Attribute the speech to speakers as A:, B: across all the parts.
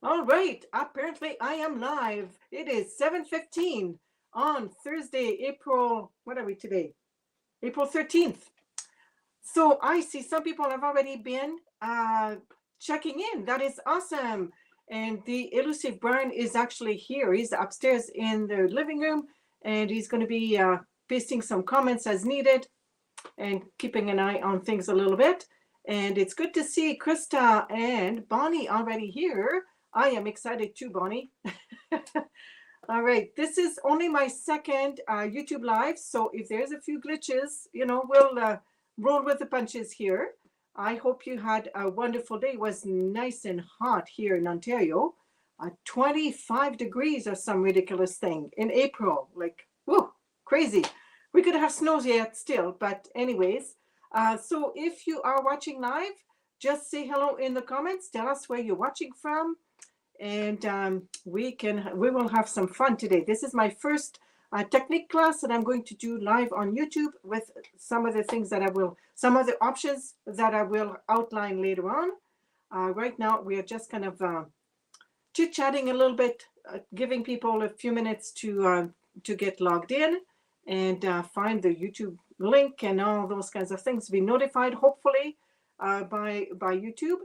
A: All right, apparently I am live. It is 7:15 on Thursday, April, what are we today? April 13th. So I see some people have already been checking in. That is awesome. And the elusive Brian is actually here. He's upstairs in the living room and he's going to be pasting some comments as needed and keeping an eye on things a little bit. And it's good to see Krista and Bonnie already here. I am excited too, Bonnie. All right, this is only my second YouTube live, so if there's a few glitches, we'll roll with the punches here. I hope you had a wonderful day. It was nice and hot here in Ontario. 25 degrees or some ridiculous thing in April. Like, whoa, crazy. We could have snows yet still, but anyways. So if you are watching live, just say hello in the comments. Tell us where you're watching from, and we will have some fun today. This is my first technique class that I'm going to do live on YouTube with some of the things that some of the options that I will outline later on. Right now, we are just kind of chit-chatting a little bit, giving people a few minutes to get logged in and find the YouTube link and all those kinds of things. Be notified, hopefully, by YouTube.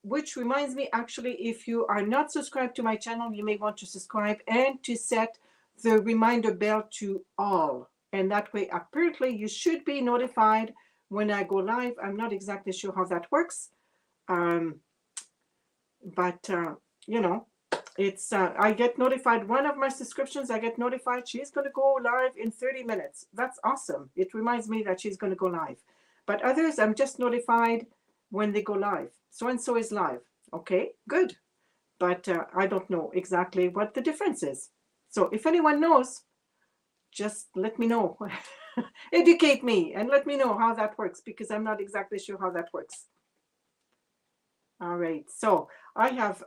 A: Which reminds me, actually, if you are not subscribed to my channel, you may want to subscribe and to set the reminder bell to all. And that way, apparently, you should be notified when I go live. I'm not exactly sure how that works. But it's I get notified. One of my subscriptions, I get notified she's going to go live in 30 minutes. That's awesome. It reminds me that she's going to go live. But others, I'm just notified when they go live. So and so is live. Okay, good. But I don't know exactly what the difference is. So if anyone knows, just let me know. Educate me and let me know how that works, because I'm not exactly sure how that works. All right, so I have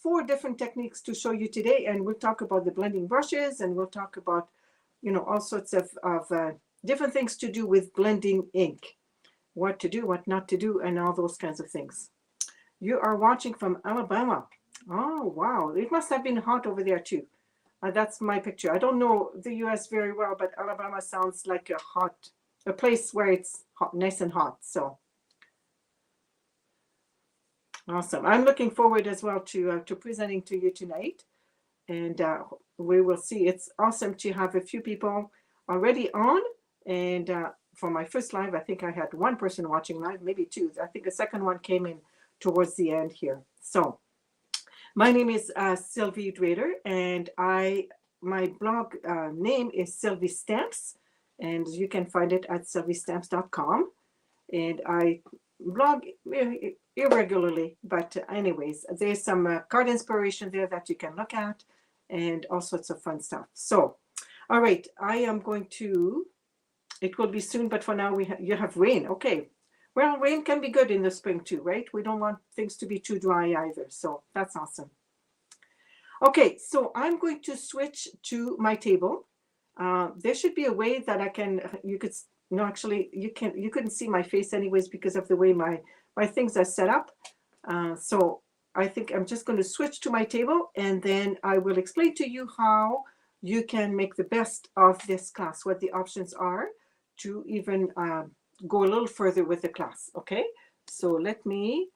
A: 4 different techniques to show you today, and we'll talk about the blending brushes, and we'll talk about, all sorts of different things to do with blending ink, what to do, what not to do, and all those kinds of things. You are watching from Alabama. Oh, wow, it must have been hot over there too. That's my picture. I don't know the US very well, but Alabama sounds like a place where it's hot, nice and hot. So awesome. I'm looking forward as well to presenting to you tonight, and we will see. It's awesome to have a few people already on, and for my first live, I think I had 1 person watching live, maybe 2. I think the second one came in towards the end here. So my name is Sylvie Drader, and my blog name is Sylvie Stamps, and you can find it at sylviestamps.com. And I blog irregularly, but anyways, there's some card inspiration there that you can look at, and all sorts of fun stuff. So, all right, I am going to. It will be soon, but for now you have rain. Okay, well, rain can be good in the spring too, right? We don't want things to be too dry either, so that's awesome. Okay, so I'm going to switch to my table. There should be a way that you could. No, actually, you couldn't see my face anyways because of the way my things are set up. So I think I'm just going to switch to my table, and then I will explain to you how you can make the best of this class, what the options are to even go a little further with the class. Okay, so let me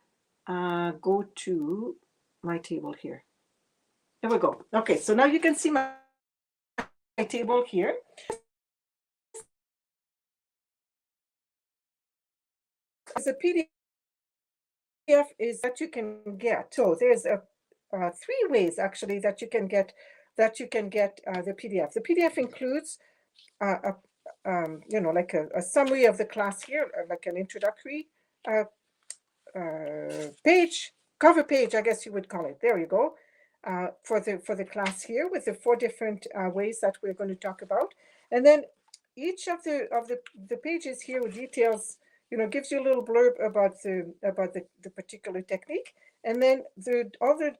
A: go to my table here. There we go. Okay, so now you can see my table here. The PDF is that you can get. So there's 3 ways actually that you can get the PDF. The PDF includes like a summary of the class here, like an introductory page, cover page, I guess you would call it. There you go. For the class here with the 4 different ways that we're going to talk about, and then each of the pages here with details, gives you a little blurb about the particular technique, and then all the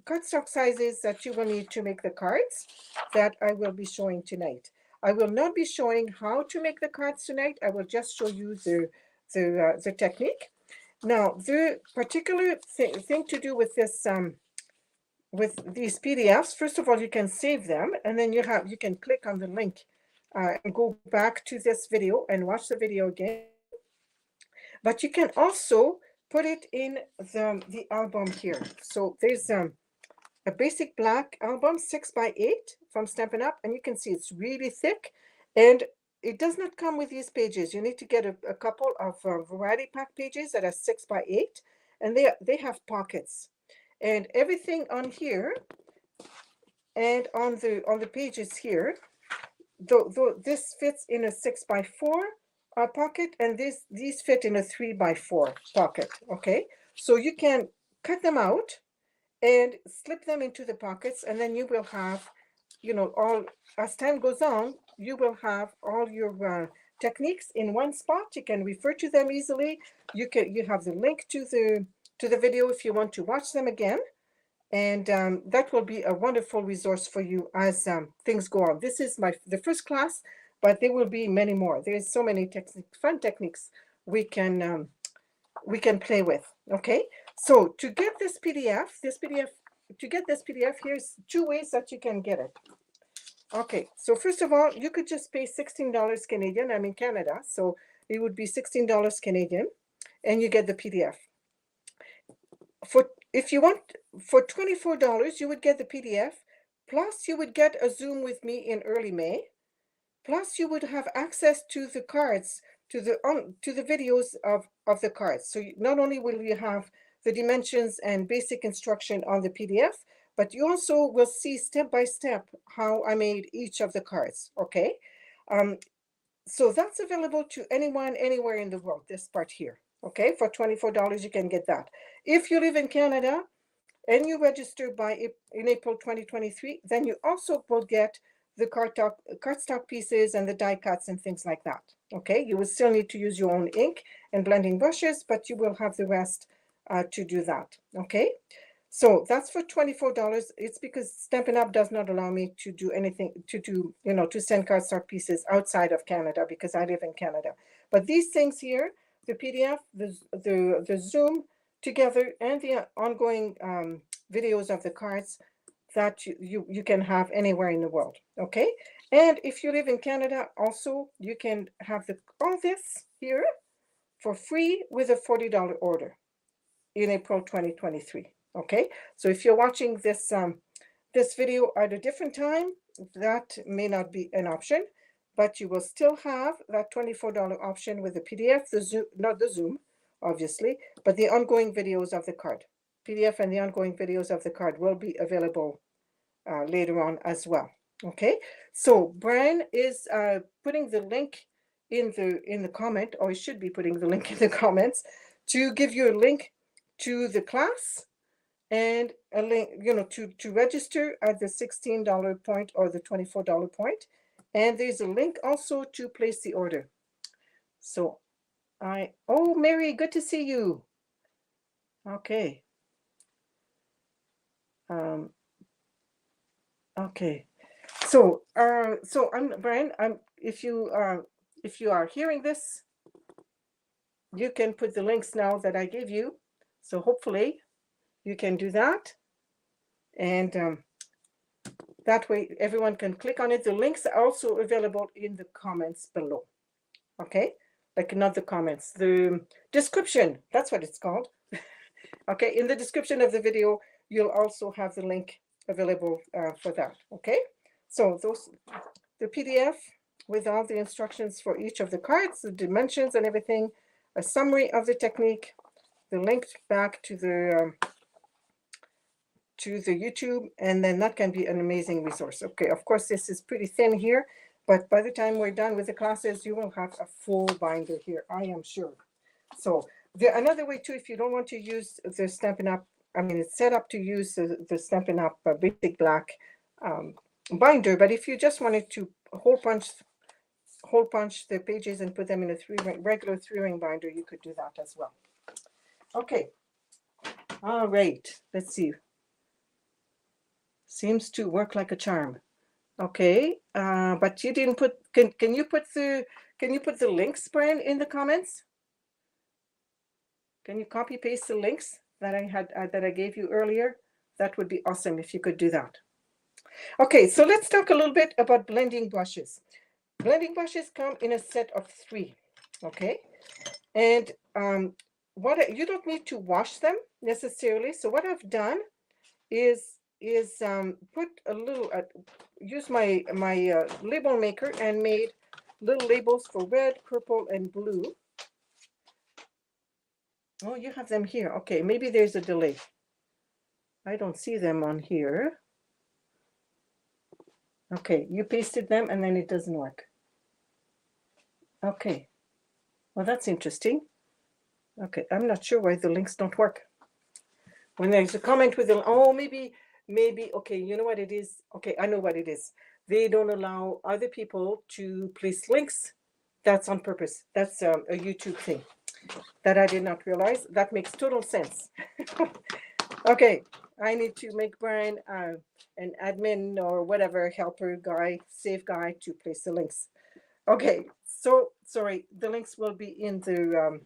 A: cardstock sizes that you will need to make the cards that I will be showing tonight. I will not be showing how to make the cards tonight. I will just show you the technique. Now, the particular thing to do with this with these PDFs, first of all, you can save them, and then you can click on the link and go back to this video and watch the video again. But you can also put it in the album here. So there's a basic black album, 6x8 from Stampin' Up, and you can see it's really thick, and it does not come with these pages. You need to get a couple of variety pack pages that are 6x8, and they have pockets. And everything on here and on the pages here, this fits in a 6x4 pocket, and these fit in a 3x4 pocket. Okay, so you can cut them out and slip them into the pockets, and then you will have, you know, all, as time goes on, you will have all your techniques in one spot. You can refer to them easily. You have the link to the video if you want to watch them again. And that will be a wonderful resource for you as things go on. This is the first class, but there will be many more. There's so many fun techniques we can play with. Okay, so to get this PDF, here's two ways that you can get it. Okay, so first of all, you could just pay $16 Canadian. I'm in Canada, so it would be $16 Canadian, and you get the PDF. If you want, for $24, you would get the PDF, plus you would get a Zoom with me in early May, plus you would have access to the cards, to the videos of the cards. So not only will you have the dimensions and basic instruction on the PDF, but you also will see step by step how I made each of the cards. Okay, so that's available to anyone, anywhere in the world, this part here. Okay, for $24, you can get that. If you live in Canada and you register in April 2023, then you also will get the cardstock pieces and the die cuts and things like that. Okay, you will still need to use your own ink and blending brushes, but you will have the rest to do that. Okay, so that's for $24. It's because Stampin' Up! Does not allow me to do anything, to send cardstock pieces outside of Canada because I live in Canada. But these things here, the PDF, the Zoom together, and the ongoing videos of the cards that you can have anywhere in the world. Okay, and if you live in Canada, also you can have all this here for free with a $40 order in April 2023. Okay, so if you're watching this this video at a different time, that may not be an option, but you will still have that $24 option with the PDF, the Zoom, not the Zoom, obviously, but the ongoing videos of the card. PDF and the ongoing videos of the card will be available later on as well. Okay, so Brian is putting the link in the comment, or he should be putting the link in the comments to give you a link to the class and a link, to register at the $16 point or the $24 point. And there's a link also to place the order. So oh, Mary, good to see you. Okay. Okay. So I'm Brian. If you are hearing this, you can put the links now that I gave you. So hopefully you can do that. And that way everyone can click on it. The links are also available in the comments below. Okay, like not the comments, the description, that's what it's called. Okay, in the description of the video, you'll also have the link available for that. Okay, so the PDF with all the instructions for each of the cards, the dimensions and everything, a summary of the technique, the link back to the YouTube, and then that can be an amazing resource. Okay, of course, this is pretty thin here, but by the time we're done with the classes, you will have a full binder here, I am sure. So another way too, if you don't want to use the Stampin' Up!, I mean, it's set up to use the Stampin' Up! Basic black binder, but if you just wanted to hole punch the pages and put them in a regular 3-ring binder, you could do that as well. Okay, all right, let's see. Seems to work like a charm. Okay, but you didn't put. Can you put the links, Brian, in the comments? Can you copy paste the links that I gave you earlier That would be awesome if you could do that. Okay, so let's talk a little bit about blending brushes. Blending brushes come in a set of 3, okay? And you don't need to wash them necessarily. So what I've done is put a little, use my label maker and made little labels for red, purple, and blue. Oh, you have them here. Okay, maybe there's a delay. I don't see them on here. Okay, you pasted them and then it doesn't work. Okay, well, that's interesting. Okay, I'm not sure why the links don't work. When there's a comment with the, oh, maybe, okay, you know what it is? Okay, I know what it is. They don't allow other people to place links. That's on purpose. That's a YouTube thing that I did not realize. That makes total sense. Okay, I need to make Brian an admin or whatever, helper guy, safe guy to place the links. Okay, so sorry, the links will be in the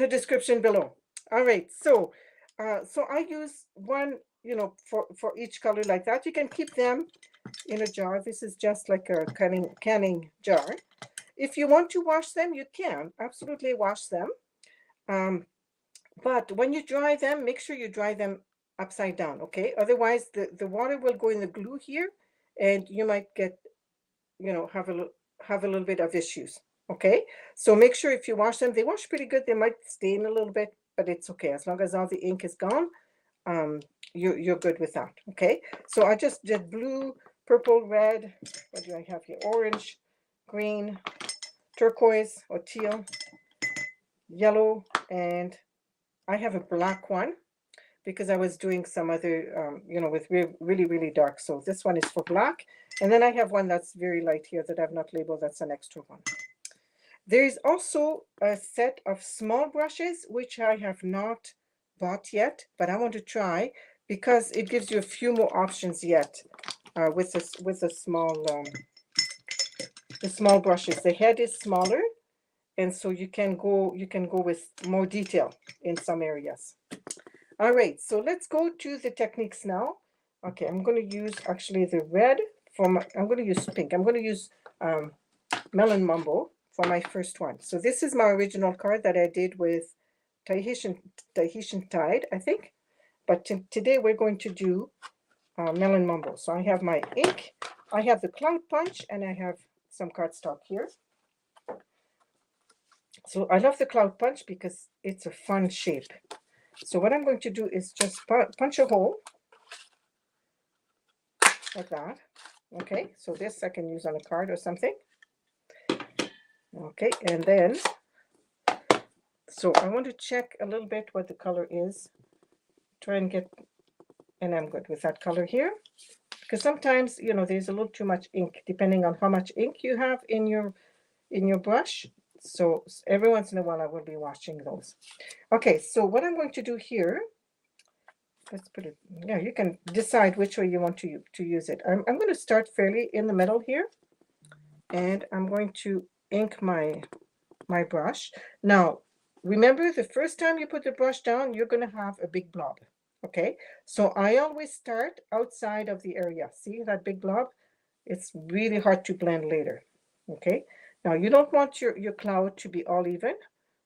A: description below. All right, so I use one, for each color like that. You can keep them in a jar. This is just like a canning jar. If you want to wash them, you can absolutely wash them. But when you dry them, make sure you dry them upside down, okay? Otherwise, the water will go in the glue here, and you might get, have a little bit of issues, okay? So make sure if you wash them, they wash pretty good. They might stain a little bit, but it's okay. As long as all the ink is gone, you're good with that, okay? So I just did blue, purple, red. What do I have here? Orange, green, turquoise or teal, yellow, and I have a black one because I was doing some other, with really, really dark. So this one is for black. And then I have one that's very light here that I've not labeled. That's an extra one. There is also a set of small brushes, which I have not bought yet, but I want to try because it gives you a few more options yet with the small brushes. The head is smaller, and so you can go with more detail in some areas. All right, so let's go to the techniques now. Okay, I'm going to use actually the red I'm going to use pink. I'm going to use Melon Mumbo for my first one. So this is my original card that I did with Tahitian Tide, I think. But today we're going to do Melon Mumbo. So I have my ink, I have the Cloud Punch, and I have some cardstock here. So I love the Cloud Punch because it's a fun shape. So what I'm going to do is just punch a hole like that. Okay, so this I can use on a card or something. Okay, and then, so I want to check a little bit what the color is. Try and get, and I'm good with that color here. Because sometimes, there's a little too much ink, depending on how much ink you have in your brush. So every once in a while I will be washing those. Okay, so what I'm going to do here, let's put it, yeah, you can decide which way you want to use it. I'm going to start fairly in the middle here, and I'm going to ink my brush. Now, remember, the first time you put the brush down, you're going to have a big blob. Okay, so I always start outside of the area. See that big blob? It's really hard to blend later. Okay, now you don't want your cloud to be all even.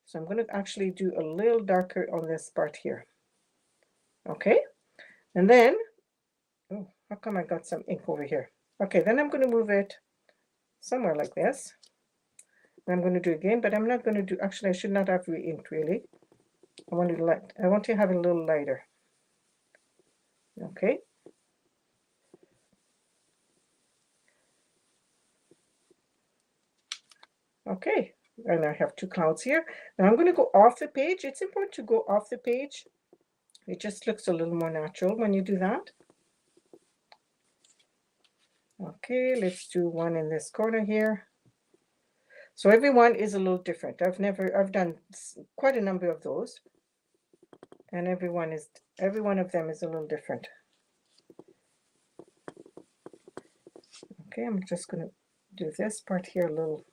A: So I'm going to actually do a little darker on this part here. Okay, and then, oh, how come I got some ink over here? Okay, then I'm going to move it somewhere like this. And I'm going to do again, but I'm not going to do, actually I should not have re-inked really. I want to have it a little lighter. Okay. Okay, and I have two clouds here. Now I'm going to go off the page. It's important to go off the page. It just looks a little more natural when you do that. Okay, let's do one in this corner here. So every one is a little different. I've done quite a number of those, and every one of them is a little different. Okay, I'm just going to do this part here a little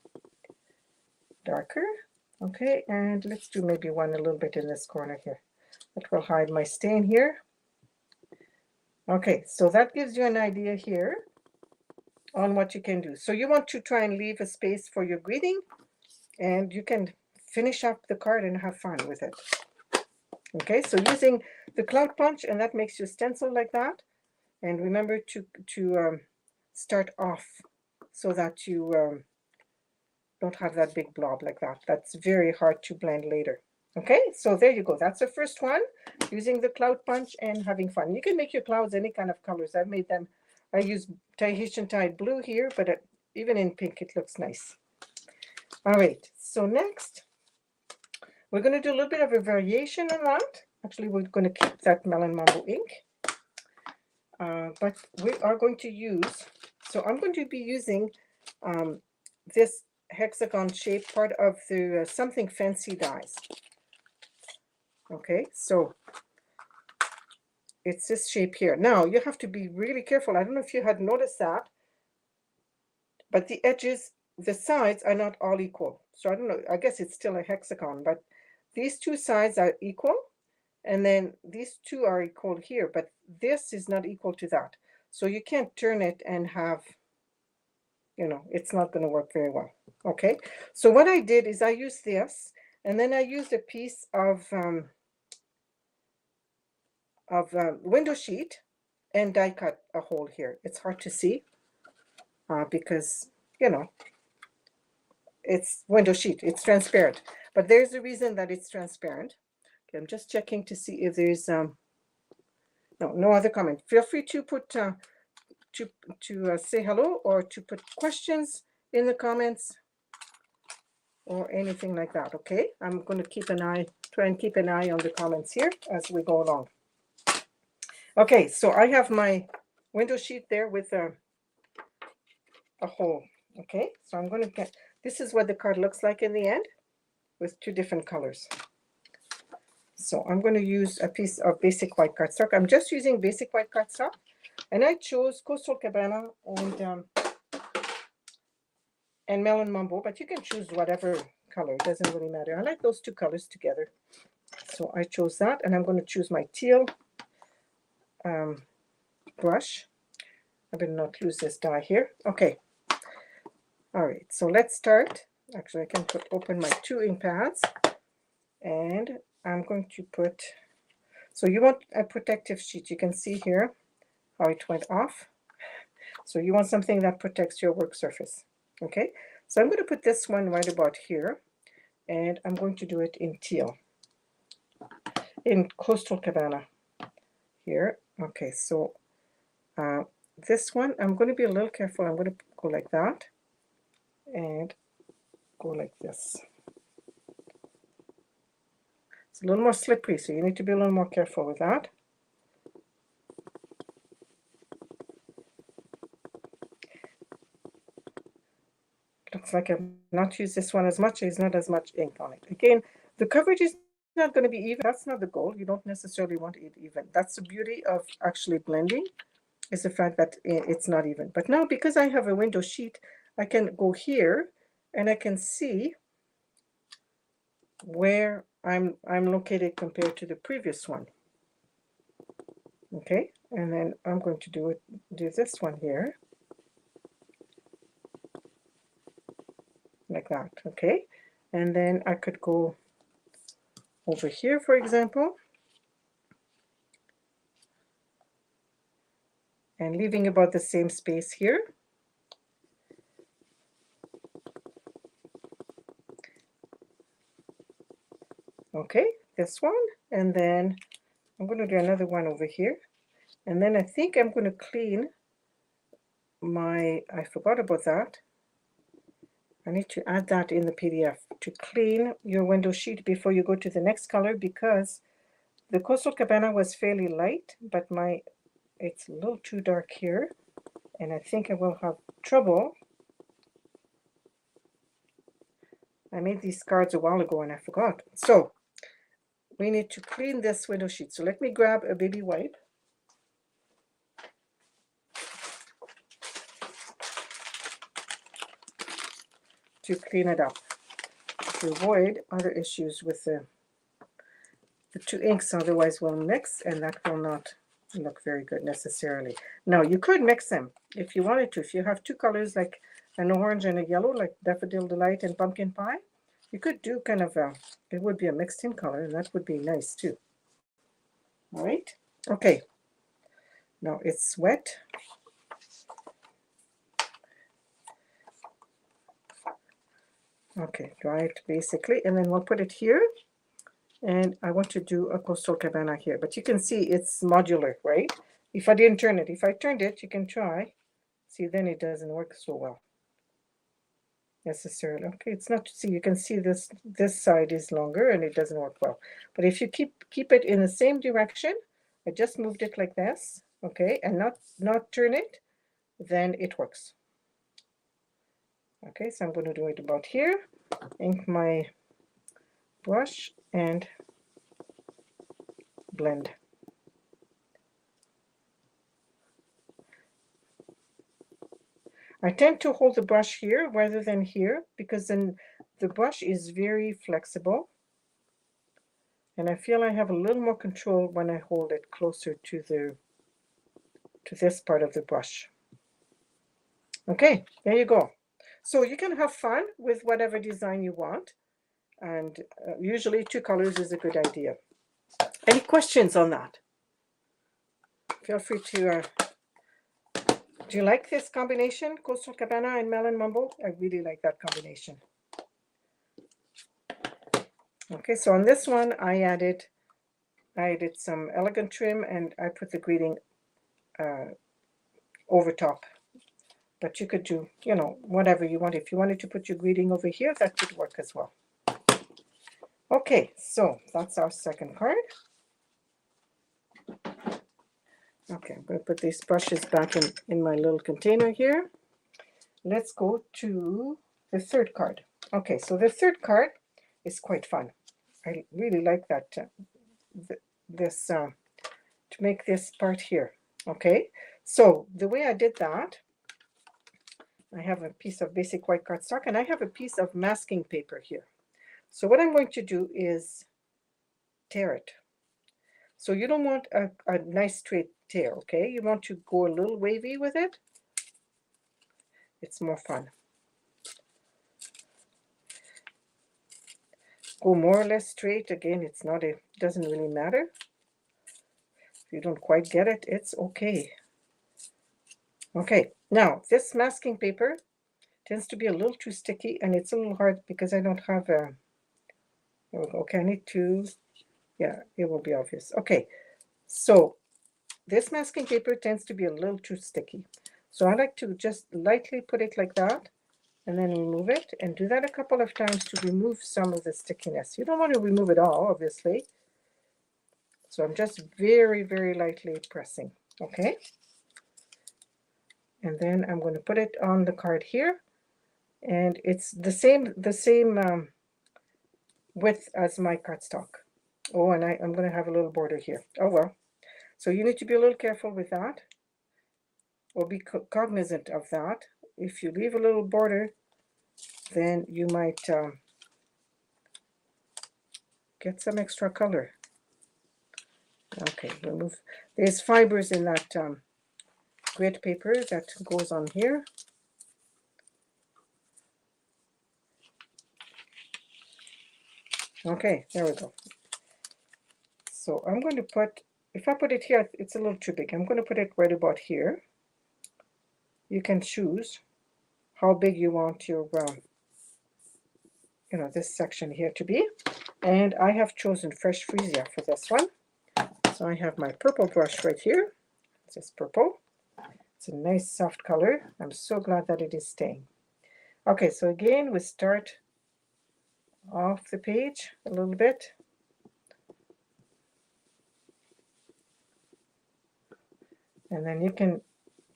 A: darker. Okay, and let's do maybe one a little bit in this corner here. That will hide my stain here. Okay, so that gives you an idea here on what you can do. So you want to try and leave a space for your greeting, and you can finish up the card and have fun with it. Okay, so using the cloud punch, and that makes your stencil like that. And remember to start off so that you don't have that big blob like that. That's very hard to blend later. Okay, so there you go. That's the first one, using the cloud punch and having fun. You can make your clouds any kind of colors. I've made them. I use Tahitian dyed blue here, but even in pink, it looks nice. All right, so next, we're going to do a little bit of a variation on that. Actually, we're going to keep that Melon Mambo ink. But we are going to use, so I'm going to be using this hexagon shape, part of the Something Fancy dies. Okay, so it's this shape here. Now you have to be really careful. I don't know if you had noticed that, but the edges, the sides are not all equal. So I don't know, I guess it's still a hexagon, but these two sides are equal, and then these two are equal here, but this is not equal to that. So you can't turn it and have, you know, it's not going to work very well. Okay, so what I did is I used this, and then I used a piece of window sheet and die cut a hole here. It's hard to see because, you know, it's window sheet, it's transparent, but there's a reason that it's transparent. Okay, I'm just checking to see if there's no other comment. Feel free to put to say hello or to put questions in the comments or anything like that. Okay, I'm going to try and keep an eye on the comments here as we go along. Okay, so I have my window sheet there with a hole. Okay, so I'm going to get, this is what the card looks like in the end with two different colors. So I'm going to use a piece of basic white cardstock. I'm just using basic white cardstock, and I chose Coastal Cabana and Melon Mambo, but you can choose whatever color, it doesn't really matter. I like those two colors together. So I chose that, and I'm going to choose my teal brush. I better not lose this die here. Okay. All right, so let's start. Actually, I can open my two ink pads, and I'm going to put, so you want a protective sheet. You can see here how it went off. So you want something that protects your work surface. Okay, so I'm going to put this one right about here, and I'm going to do it in teal, in Coastal Cabana here. Okay, so this one, I'm going to be a little careful. I'm going to go like that and go like this. It's a little more slippery, so you need to be a little more careful with that. Looks like I've not used this one as much. There's not as much ink on it. Again, the coverage is not going to be even. That's not the goal. You don't necessarily want it even. That's the beauty of actually blending, is the fact that it's not even. But now, because I have a window sheet, I can go here and I can see where I'm located compared to the previous one. Okay, and then I'm going to do this one here, like that. Okay, and then I could go over here, for example, and leaving about the same space here. Okay, this one, and then I'm going to do another one over here, and then I think I'm going to clean my, I forgot about that. I need to add that in the PDF, to clean your window sheet before you go to the next color, because the Coastal Cabana was fairly light, but it's a little too dark here, and I think I will have trouble. I made these cards a while ago and I forgot. So we need to clean this window sheet. So let me grab a baby wipe to clean it up, to avoid other issues with the two inks, otherwise will mix and that will not look very good necessarily. Now you could mix them if you wanted to. If you have two colors like an orange and a yellow, like Daffodil Delight and Pumpkin Pie, you could do kind of a, it would be a mixed in color, and that would be nice too. All right, okay. Now it's wet. Okay, dry it basically, and then we'll put it here. And I want to do a Coastal Cabana here, but you can see it's modular, right? If I didn't turn it, if I turned it, you can try. See, then it doesn't work so well necessarily. Okay, it's not, see, you can see this side is longer and it doesn't work well. But if you keep it in the same direction, I just moved it like this, okay, and not turn it, then it works. Okay, so I'm going to do it about here. Ink my brush and blend. I tend to hold the brush here rather than here because then the brush is very flexible. And I feel I have a little more control when I hold it closer to this part of the brush. Okay, there you go. So you can have fun with whatever design you want. And usually 2 colors is a good idea. Any questions on that? Feel free to, do you like this combination, Coastal Cabana and Melon Mumble? I really like that combination. Okay, so on this one, I added some elegant trim and I put the greeting over top. But you could do, you know, whatever you want. If you wanted to put your greeting over here, that could work as well. Okay, so that's our second card. Okay, I'm going to put these brushes back in my little container here. Let's go to the third card. Okay, so the third card is quite fun. I really like that, to make this part here. Okay, so the way I did that, I have a piece of basic white cardstock and I have a piece of masking paper here. So what I'm going to do is tear it. So you don't want a nice straight tear, okay? You want to go a little wavy with it. It's more fun. Go more or less straight. Again, it's not a, doesn't really matter. If you don't quite get it, it's okay. Okay, now this masking paper tends to be a little too sticky and it's a little hard because I don't have a, there we go. Okay, I need to, yeah, it will be obvious. Okay, so this masking paper tends to be a little too sticky. So I like to just lightly put it like that and then remove it, and do that a couple of times to remove some of the stickiness. You don't want to remove it all, obviously. So I'm just very, very lightly pressing, okay? And then I'm going to put it on the card here, and it's the same width as my cardstock. Oh, and I'm going to have a little border here. Oh, well. So you need to be a little careful with that, or be cognizant of that. If you leave a little border, then you might get some extra color. Okay, remove. There's fibers in that grit paper that goes on here. Okay, there we go. So I'm going to put, if I put it here, it's a little too big. I'm going to put it right about here. You can choose how big you want your, you know, this section here to be. And I have chosen Fresh Freesia for this one. So I have my purple brush right here. It's just purple. It's a nice soft color. I'm so glad that it is staying. Okay, so again, we start off the page a little bit. And then you can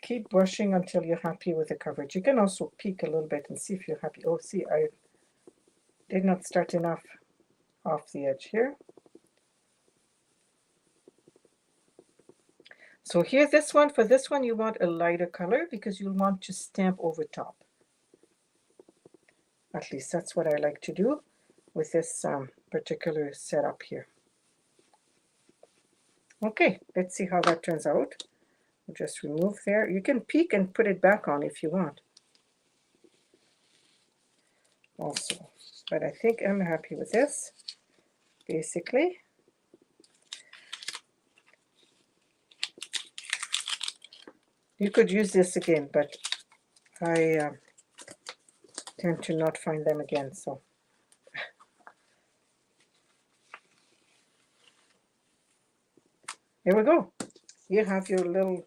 A: keep brushing until you're happy with the coverage. You can also peek a little bit and see if you're happy. Oh, see, I did not start enough off the edge here. So here, for this one, you want a lighter color because you'll want to stamp over top. At least that's what I like to do with this particular setup here. Okay, let's see how that turns out. We'll just remove there. You can peek and put it back on if you want. Also, but I think I'm happy with this, basically. You could use this again, but I tend to not find them again, so. There we go. You have your little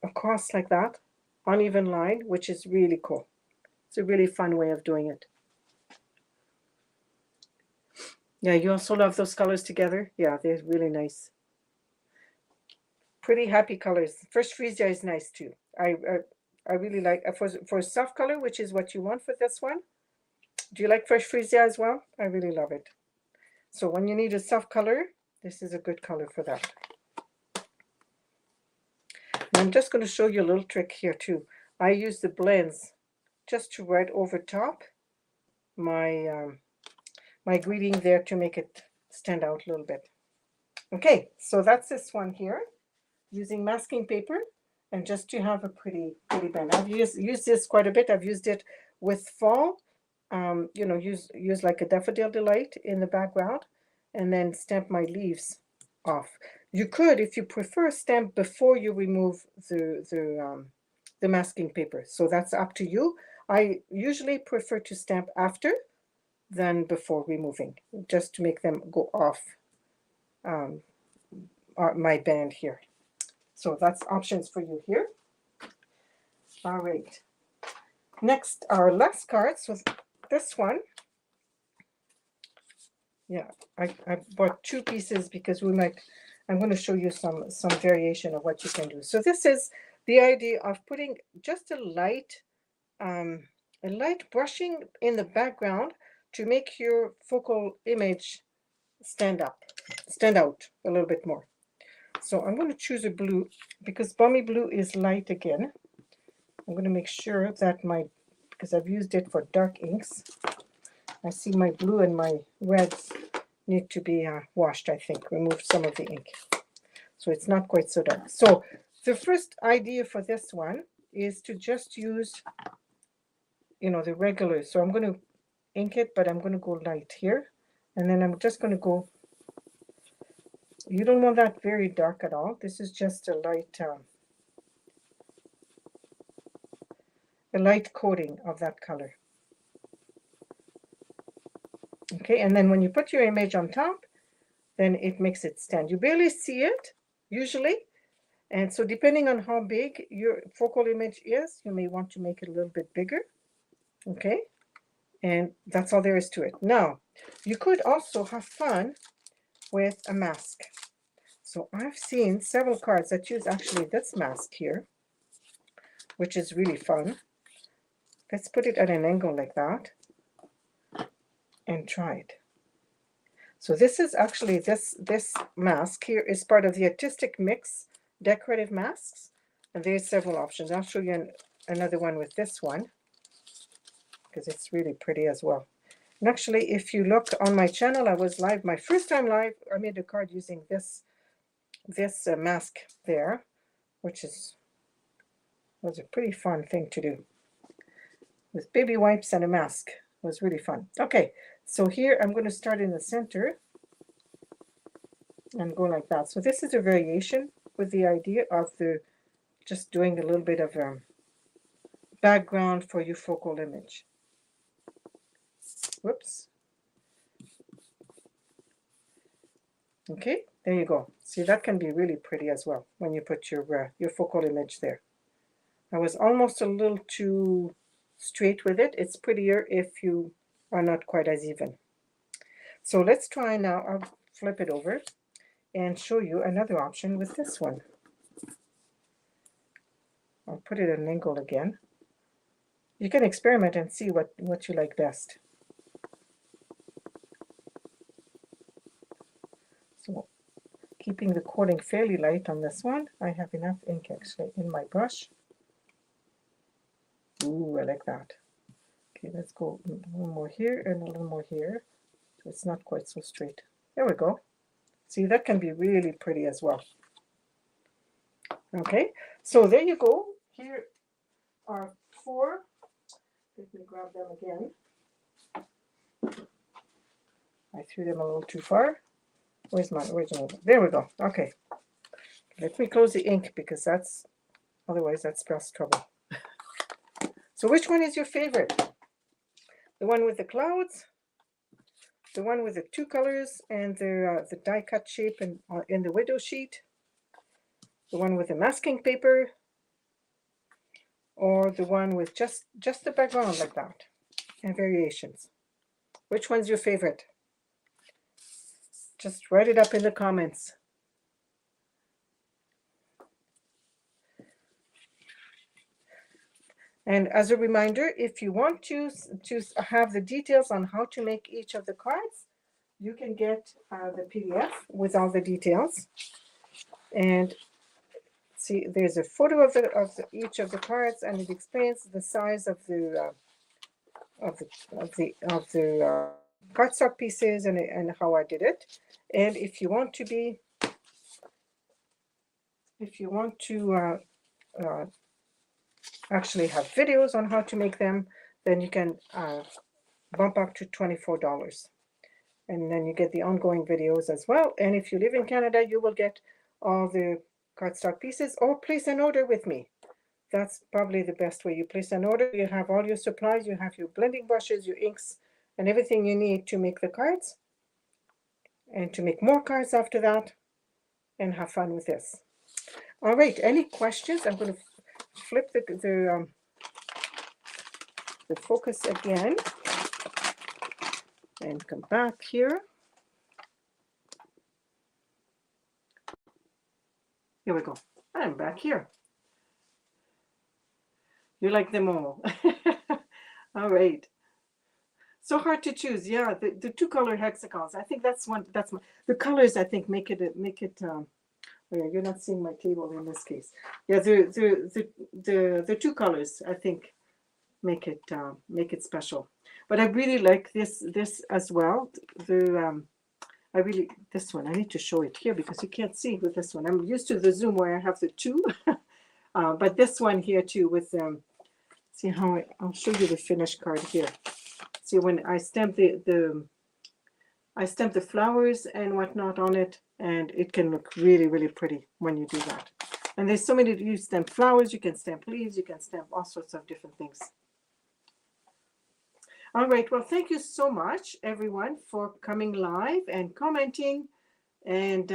A: across like that, uneven line, which is really cool. It's a really fun way of doing it. Yeah, you also love those colors together. Yeah, they're really nice. Pretty happy colors. First freesia is nice too. I really like for soft color, which is what you want for this one. Do you like fresh freesia as well? I really love it. So when you need a soft color, this is a good color for that. And I'm just going to show you a little trick here too. I use the blends just to write over top my my greeting there to make it stand out a little bit. Okay, so that's this one here, using masking paper, and just to have a pretty band. I've used this quite a bit. I've used it with fall. You know, use like a daffodil delight in the background, and then stamp my leaves off. You could, if you prefer, stamp before you remove the masking paper. So that's up to you. I usually prefer to stamp after than before removing, just to make them go off my band here. So that's options for you here. All right. Next, our last card. So this one, yeah, I bought two pieces because I'm going to show you some variation of what you can do. So this is the idea of putting just a light brushing in the background to make your focal image stand out a little bit more. So I'm going to choose a blue because Balmy Blue is light again. I'm going to make sure that because I've used it for dark inks, I see my blue and my reds need to be washed, I think. Remove some of the ink. So it's not quite so dark. So the first idea for this one is to just use, you know, the regular. So I'm going to ink it, but I'm going to go light here. And then I'm just going to go, you don't want that very dark at all. This is just a light coating of that color. Okay, and then when you put your image on top, then it makes it stand. You barely see it, usually. And so depending on how big your focal image is, you may want to make it a little bit bigger. Okay, and that's all there is to it. Now, you could also have fun with a mask. So I've seen several cards that use actually this mask here, which is really fun. Let's put it at an angle like that and try it. So this is actually, this mask here is part of the Artistic Mix decorative masks. And there's several options. I'll show you another one with this one because it's really pretty as well. And actually, if you look on my channel, I was live, my first time live, I made a card using this mask there, which was a pretty fun thing to do. With baby wipes and a mask. It was really fun. Okay, so here I'm going to start in the center and go like that. So this is a variation with the idea of just doing a little bit of background for your focal image. Whoops. Okay, there you go. See, that can be really pretty as well when you put your focal image there. I was almost a little too straight with it. It's prettier if you are not quite as even. So let's try now. I'll flip it over and show you another option with this one. I'll put it at an angle again. You can experiment and see what you like best. So keeping the coating fairly light on this one. I have enough ink actually in my brush. Ooh, I like that. Okay, let's go a little more here and a little more here. So it's not quite so straight. There we go. See, that can be really pretty as well. Okay, so there you go. Here are 4. Let me grab them again. I threw them a little too far. Where's my original? There we go. Okay. Let me close the ink because otherwise that spells trouble. So which one is your favorite? The one with the clouds? The one with the 2 colors and the die cut shape in the widow sheet? The one with the masking paper? Or the one with just the background like that and variations? Which one's your favorite? Just write it up in the comments. And as a reminder, if you want to have the details on how to make each of the cards, you can get the PDF with all the details. And see, there's a photo of each of the cards, and it explains the size of the cardstock pieces and how I did it. And if you want to actually have videos on how to make them, then you can bump up to $24. And then you get the ongoing videos as well. And if you live in Canada, you will get all the cardstock pieces, or place an order with me. That's probably the best way. You place an order, you have all your supplies, you have your blending brushes, your inks, and everything you need to make the cards, and to make more cards after that, and have fun with this. All right, any questions? I'm going to flip the focus again and come back here. Here we go. I'm back here. You like them all. All right. So hard to choose. Yeah, the 2 color hexagons. I think that's the colors I think make it oh yeah, you're not seeing my table in this case. Yeah, the 2 colors I think make it special. But I really like this as well. This one, I need to show it here because you can't see with this one. I'm used to the Zoom where I have the 2, but this one here too with see how I'll show you the finished card here. See, when I stamp I stamp the flowers and whatnot on it, and it can look really, really pretty when you do that. And there's so many, you stamp flowers, you can stamp leaves, you can stamp all sorts of different things. All right, well, thank you so much, everyone, for coming live and commenting. And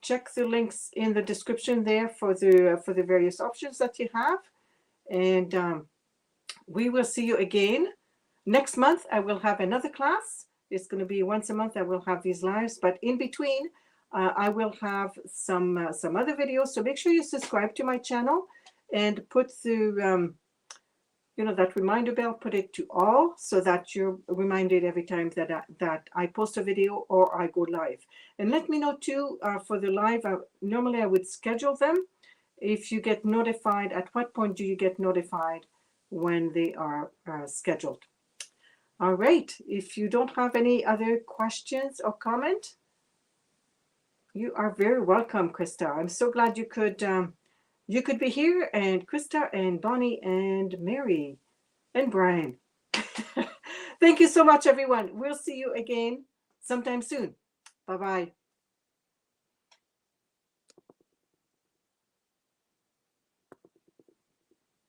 A: check the links in the description there for the various options that you have. And we will see you again next month. I will have another class. It's going to be once a month. I will have these lives, but in between, I will have some other videos. So make sure you subscribe to my channel and put the that reminder bell, put it to all so that you're reminded every time that I post a video or I go live. And let me know too for the live. Normally I would schedule them. If you get notified, at what point do you get notified when they are scheduled? All right. If you don't have any other questions or comment, you are very welcome, Krista. I'm so glad you could be here, and Krista and Bonnie and Mary and Brian. Thank you so much, everyone. We'll see you again sometime soon. Bye-bye.